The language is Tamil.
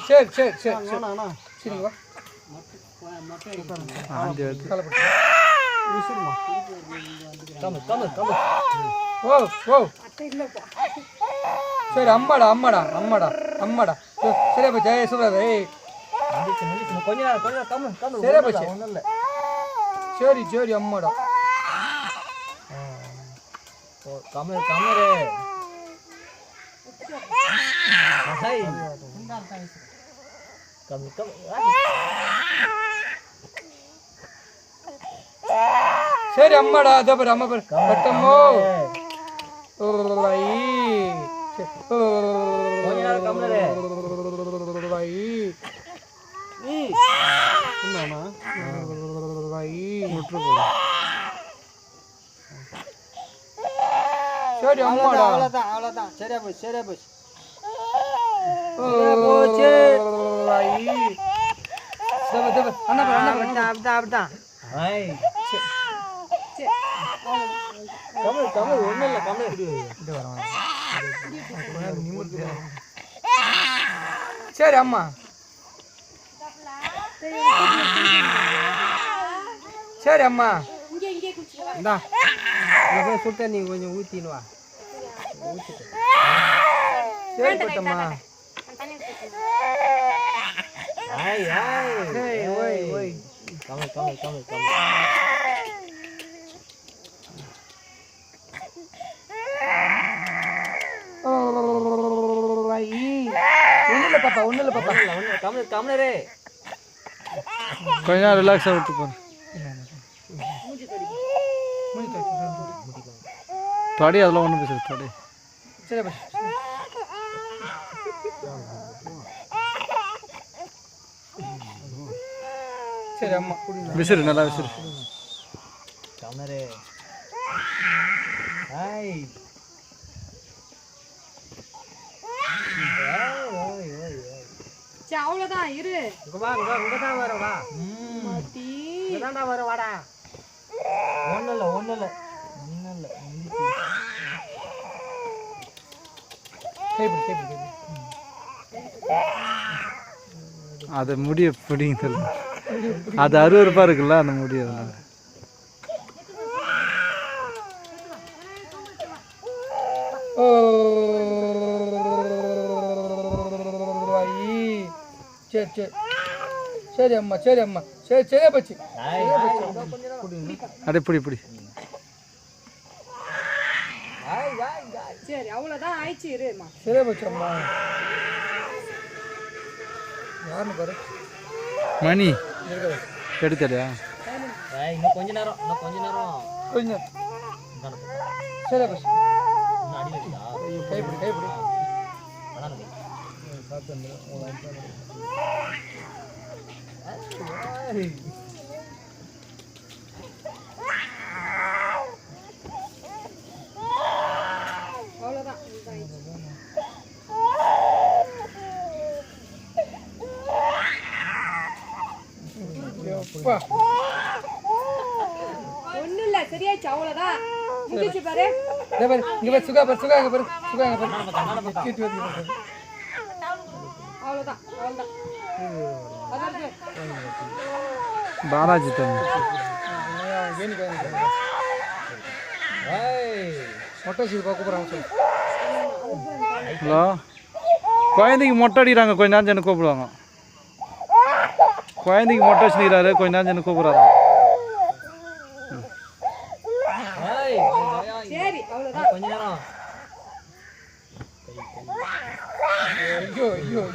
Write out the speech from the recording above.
சரி சரி சரி சரி வா ஓ ஓ சரி அம்மாடா அம்மாடா அம்மாடா அம்மாடா சரியா போச்சு சொல்றாரு சரியா போச்சு சரி சரி அம்மாடா கமல் கமரு சரி அம்மாடா அதோ பாரு அம்மா பாரு பட்டமோ சரி அம்மாடா அவ்வளோதான் அவ்வளோதான் சரியா போச்சு சரியா போச்சு அப்படிதான் கமல் கமல் ஒன்றும் இல்லை கமல் சரி அம்மா சரி அம்மா இந்தா சுட்ட நீங்க கொஞ்சம் ஊற்றிடுவா சரி போட்டம்மா கமல் கமல் கமல் கமல் ஒன்றும் பாப்பா ஒன்றும் இல்லை பாப்பா கமல் கமலரே கொஞ்ச நேரம் ரிலாக்ஸாக விட்டு போகிறேன் தொடி அதெல்லாம் ஒன்றும் பேசுறது தொடி சரி சரி அம்மா விசிறு நல்லா விசிறு கமலரே ஹாய் அவ்வளோதான் இரு இங்கதான் வரடா இங்கதான்டா வர வாடா ஒன்றும் இல்லை ஒன்றும் இல்லை ஒன்றும் இல்லை அது முடிய பிடிங்க அது அருவருப்பாக இருக்குல்ல அந்த முடி அதனால சரி சரி சரி அம்மா சரி அம்மா சரி சரியா போச்சு அடே பிடி பிடி சரி அவ்வளோதான் ஆயிடுச்சு இருமா சரியா போச்சு அம்மா யாருன்னு பாரு மணி எடுக்கலையா இன்னும் கொஞ்ச நேரம் கொஞ்சம் சரியா போச்சு கைப்பிடி கைப்பிடி அவ்வளோதான் ஒன்றும் இல்லை சரியாச்சு அவ்வளோதான் முடிச்சு பாரு இங்க பாரு சுகா பாரு சுகா பாரு சுகா பாரு அவ்வளோதான் அவ்வளோதான் பாலாஜி தம்பி மொட்டை சீடு பார்க்க போகிறாங்க சொல்லு ஹலோ குழந்தைக்கு மொட்டை அடிக்கிறாங்க கொஞ்ச நேரம் எனக்கு கூப்பிடுவாங்க குழந்தைக்கு மொட்டை வச்சுக்கிறாரு கொஞ்ச நேரம் எனக்கு கூப்பிட்றாங்க சரி அவ்வளோதான் கொஞ்ச நேரம் ஐயோ ஐயோ